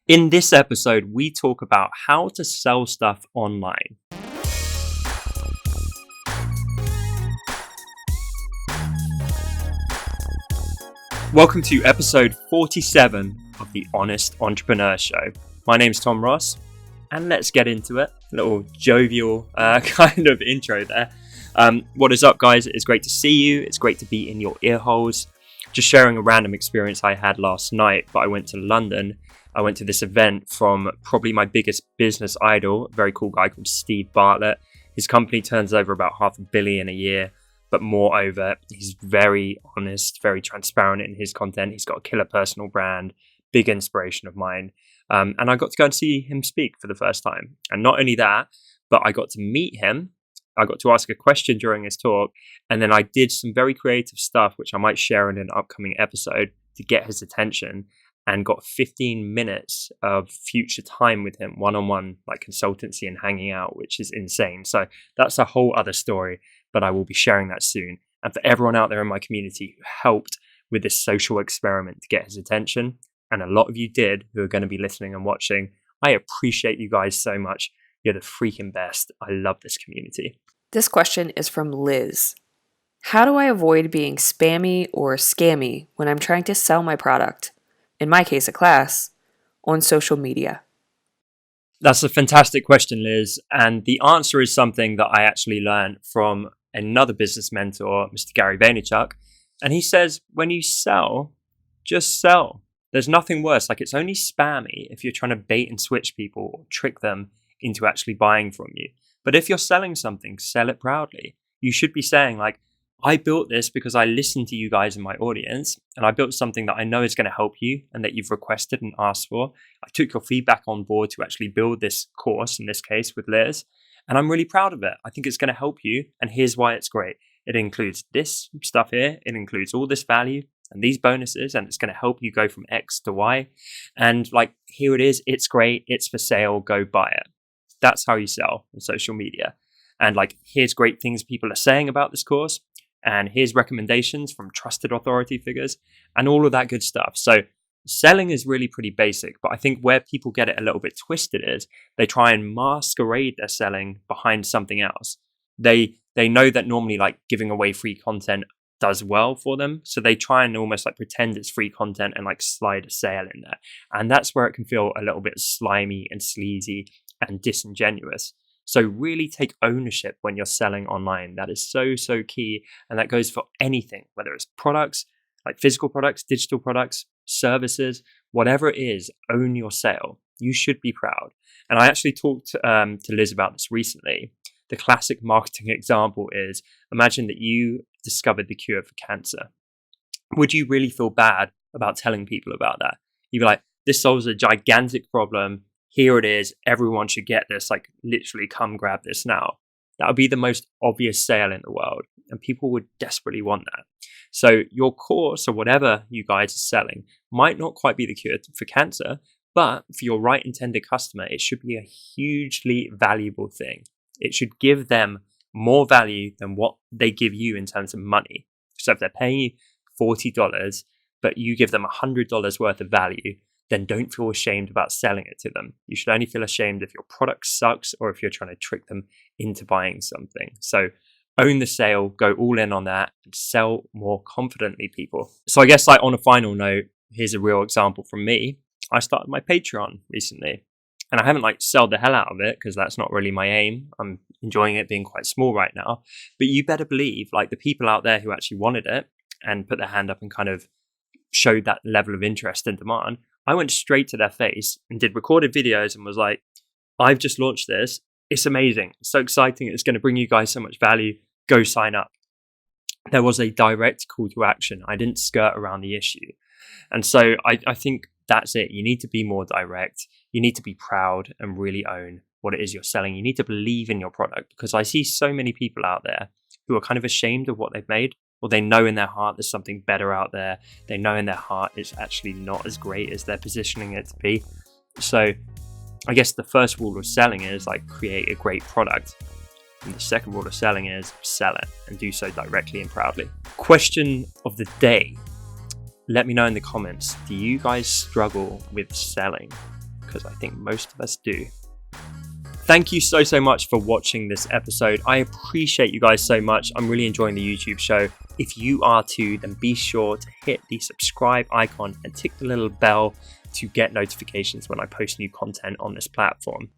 In this episode, we talk about how to sell stuff online. Welcome to episode 47 of the Honest Entrepreneur Show. My name's Tom Ross, and let's get into it. A little jovial kind of intro there. What is up, guys? It's great to see you. It's great to be in your ear holes. Just sharing a random experience I had last night, but I went to London. I went to this event from probably my biggest business idol, a very cool guy called Steve Bartlett. His company turns over about $500 million a year, but moreover, he's very honest, very transparent in his content. He's got a killer personal brand, big inspiration of mine. And I got to go and see him speak for the first time. And not only that, but I got to meet him. I got to ask a question during his talk. And then I did some very creative stuff, which I might share in an upcoming episode to get his attention, and got 15 minutes of future time with him, one-on-one, like consultancy and hanging out, which is insane. So that's a whole other story, but I will be sharing that soon. And for everyone out there in my community who helped with this social experiment to get his attention, and a lot of you did who are going to be listening and watching, I appreciate you guys so much. You're the freaking best. I love this community. This question is from Liz. How do I avoid being spammy or scammy when I'm trying to sell my product, in my case a class, on social media? That's a fantastic question, Liz. And the answer is something that I actually learned from another business mentor, Mr. Gary Vaynerchuk. And he says, when you sell, just sell. There's nothing worse. Like, it's only spammy if you're trying to bait and switch people or trick them into actually buying from you. But if you're selling something, sell it proudly. You should be saying, like, I built this because I listened to you guys in my audience, and I built something that I know is going to help you and that you've requested and asked for. I took your feedback on board to actually build this course, in this case with Liz, and I'm really proud of it. I think it's going to help you, and here's why it's great. It includes this stuff here. It includes all this value and these bonuses, and it's going to help you go from X to Y. And like, here it is. It's great. It's for sale. Go buy it. That's how you sell on social media. And like, here's great things people are saying about this course. And here's recommendations from trusted authority figures and all of that good stuff. So selling is really pretty basic, but I think where people get it a little bit twisted is they try and masquerade their selling behind something else. They know that normally like giving away free content does well for them. So they try and almost like pretend it's free content and like slide a sale in there. And that's where it can feel a little bit slimy and sleazy and disingenuous. So really take ownership when you're selling online. That is so, so key. And that goes for anything, whether it's products, like physical products, digital products, services, whatever it is, own your sale. You should be proud. And I actually talked to Liz about this recently. The classic marketing example is, imagine that you discovered the cure for cancer. Would you really feel bad about telling people about that? You'd be like, this solves a gigantic problem. Here it is. Everyone should get this. Like, literally, come grab this now. That would be the most obvious sale in the world. And people would desperately want that. So your course or whatever you guys are selling might not quite be the cure for cancer, but for your right intended customer, it should be a hugely valuable thing. It should give them more value than what they give you in terms of money. So if they're paying you $40, but you give them $100 worth of value, then don't feel ashamed about selling it to them. You should only feel ashamed if your product sucks or if you're trying to trick them into buying something. So own the sale, go all in on that, and sell more confidently, people. So I guess like on a final note, here's a real example from me. I started my Patreon recently, and I haven't like sold the hell out of it because that's not really my aim. I'm enjoying it being quite small right now. But you better believe like the people out there who actually wanted it and put their hand up and kind of showed that level of interest and demand, I went straight to their face and did recorded videos and was like, I've just launched this. It's amazing. It's so exciting. It's going to bring you guys so much value. Go sign up. There was a direct call to action. I didn't skirt around the issue. And so I think that's it. You need to be more direct. You need to be proud and really own what it is you're selling. You need to believe in your product, because I see so many people out there who are kind of ashamed of what they've made. Or they know in their heart there's something better out there. They know in their heart it's actually not as great as they're positioning it to be. So I guess the first rule of selling is like create a great product. And the second rule of selling is sell it, and do so directly and proudly. Question of the day. Let me know in the comments. Do you guys struggle with selling? because I think most of us do. Thank you so much for watching this episode. I appreciate you guys so much. I'm really enjoying the YouTube show. If you are too, then be sure to hit the subscribe icon and tick the little bell to get notifications when I post new content on this platform.